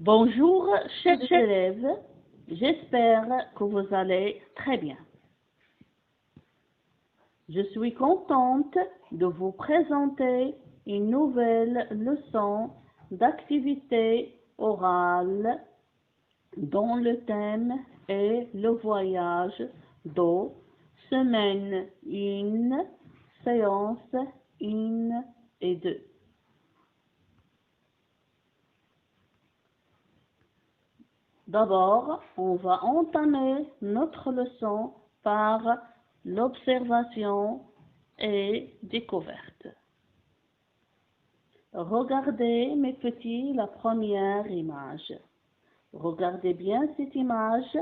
Bonjour, chers élèves. J'espère que vous allez très bien. Je suis contente de vous présenter une nouvelle leçon d'activité orale dont le thème est le voyage d'eau, semaine 1, séance 1 et 2. D'abord, on va entamer notre leçon par l'observation et découverte. Regardez, mes petits, la première image. Regardez bien cette image.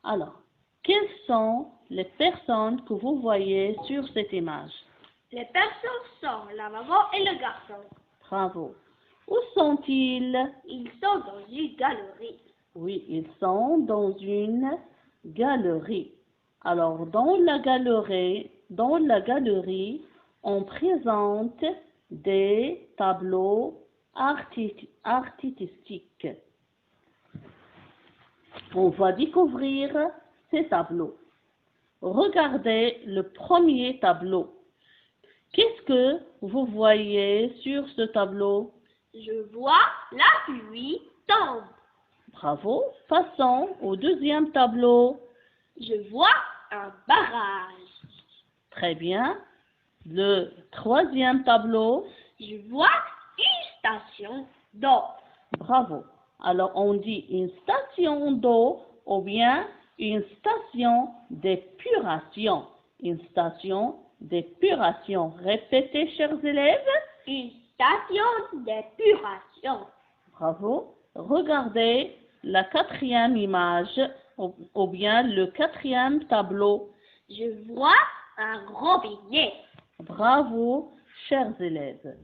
Alors, quelles sont les personnes que vous voyez sur cette image? Les personnes sont la maman et le garçon. Bravo. Où sont-ils? Ils sont dans une galerie. Oui, ils sont dans une galerie. Alors, dans la galerie, on présente des tableaux artistiques. On va découvrir ces tableaux. Regardez le premier tableau. Qu'est-ce que vous voyez sur ce tableau? Je vois la pluie tombe. Bravo. Passons au deuxième tableau. Je vois un barrage. Très bien. Le troisième tableau. Je vois une station d'eau. Bravo. Alors, on dit une station d'eau ou bien une station d'épuration. Une station d'épuration. Répétez, chers élèves. Une station d'épuration. Bravo. Regardez la quatrième image ou bien le quatrième tableau. Je vois un robinet. Bravo, chers élèves.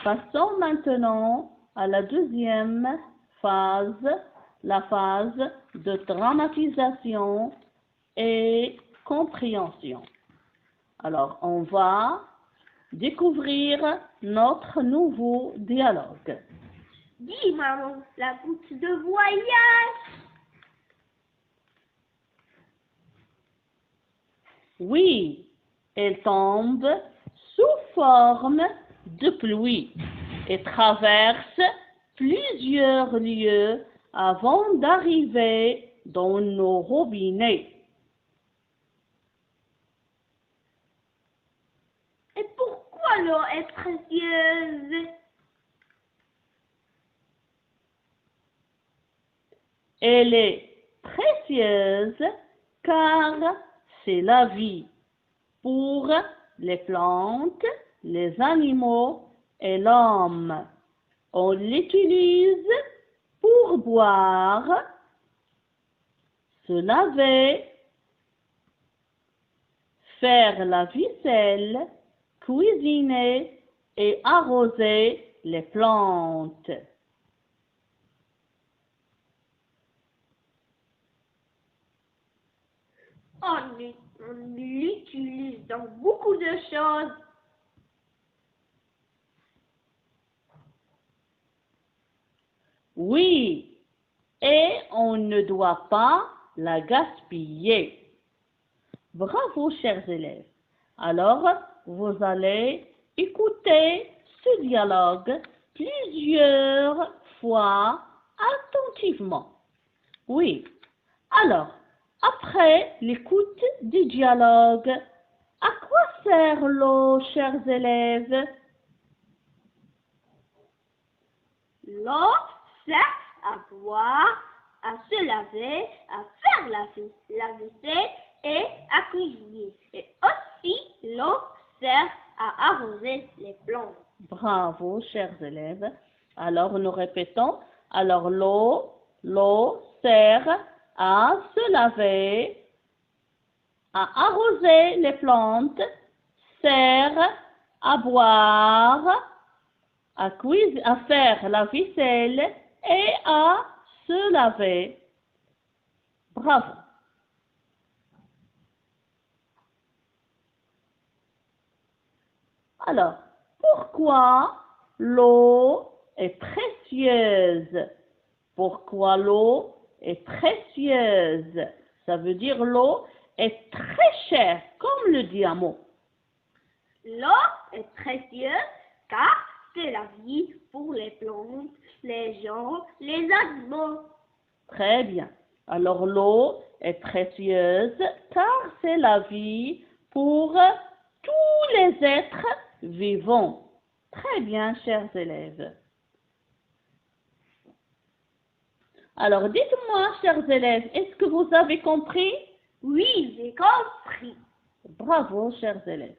Passons maintenant à la deuxième phase, la phase de dramatisation et compréhension. Alors, on va découvrir notre nouveau dialogue. Dis maman, la goutte de voyage. Oui, elle tombe sous forme de pluie et traverse plusieurs lieux avant d'arriver dans nos robinets. Et pourquoi l'eau est précieuse? Elle est précieuse car c'est la vie pour les plantes, les animaux et l'homme. On l'utilise pour boire, se laver, faire la vaisselle, cuisiner et arroser les plantes. On l'utilise dans beaucoup de choses. Oui, et on ne doit pas la gaspiller. Bravo, chers élèves. Alors, vous allez écouter ce dialogue plusieurs fois attentivement. Oui. Alors, après l'écoute du dialogue, à quoi sert l'eau, chers élèves? L'eau sert à boire, à se laver, à faire la vaisselle et à cuisiner. Et aussi, l'eau sert à arroser les plantes. Bravo, chers élèves. Alors, nous répétons. Alors, l'eau sert à se laver, à arroser les plantes, sert à boire, à faire la vaisselle et à se laver. Bravo. Alors, pourquoi l'eau est précieuse précieuse. Pourquoi l'eau est précieuse? Ça veut dire l'eau est très chère, comme le diamant. L'eau est précieuse car c'est la vie pour les plantes, les gens, les animaux. Très bien. Alors l'eau est précieuse car c'est la vie pour tous les êtres vivants. Très bien, chers élèves. Alors dites-moi, chers élèves, est-ce que vous avez compris? Oui, j'ai compris. Bravo, chers élèves.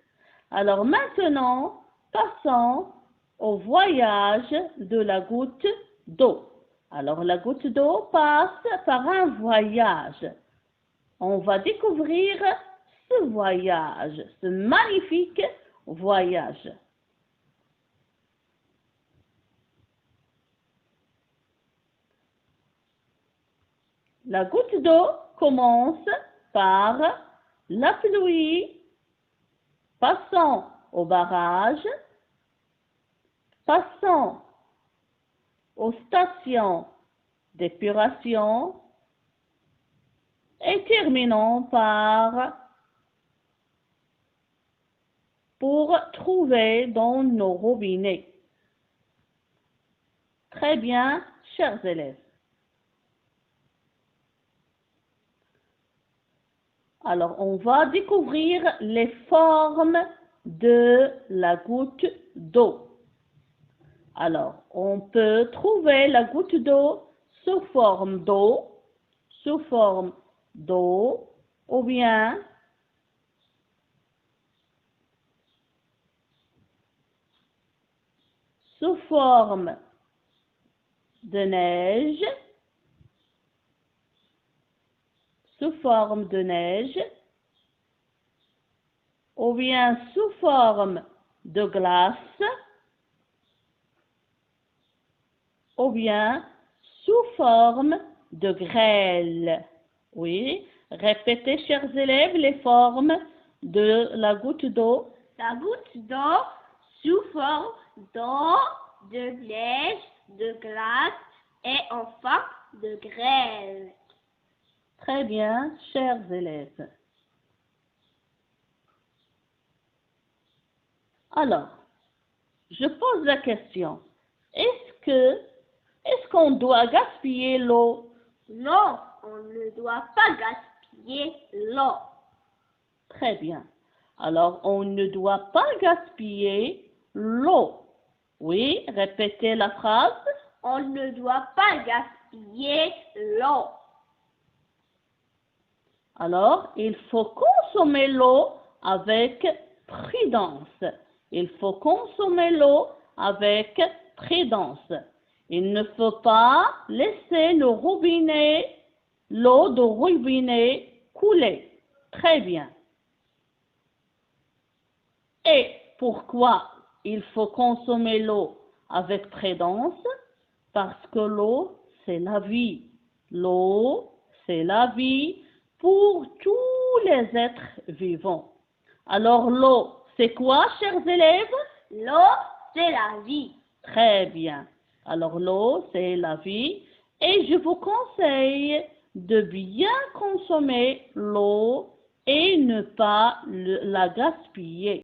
Alors maintenant, passons au voyage de la goutte d'eau. Alors la goutte d'eau passe par un voyage. On va découvrir ce voyage, ce magnifique voyage. La goutte d'eau commence par la pluie, passant au barrage, passant aux stations d'épuration et terminant pour trouver dans nos robinets. Très bien, chers élèves. Alors, on va découvrir les formes de la goutte d'eau. Alors, on peut trouver la goutte d'eau sous forme d'eau, ou bien sous forme de neige, ou bien sous forme de glace, ou bien sous forme de grêle. Oui, répétez, chers élèves, les formes de la goutte d'eau. La goutte d'eau sous forme d'eau, de neige, de glace et enfin de grêle. Très bien, chers élèves. Alors, je pose la question. Est-ce qu'on doit gaspiller l'eau? Non, on ne doit pas gaspiller l'eau. Très bien. Alors, on ne doit pas gaspiller l'eau. Oui, répétez la phrase. On ne doit pas gaspiller l'eau. Alors, il faut consommer l'eau avec prudence. Il faut consommer l'eau avec prudence. Il ne faut pas laisser l'eau de robinet couler. Très bien. Et pourquoi il faut consommer l'eau avec prudence? Parce que l'eau, c'est la vie. L'eau, c'est la vie pour tous les êtres vivants. Alors l'eau, c'est quoi, chers élèves? L'eau, c'est la vie. Très bien. Alors l'eau, c'est la vie. Et je vous conseille de bien consommer l'eau et ne pas la gaspiller.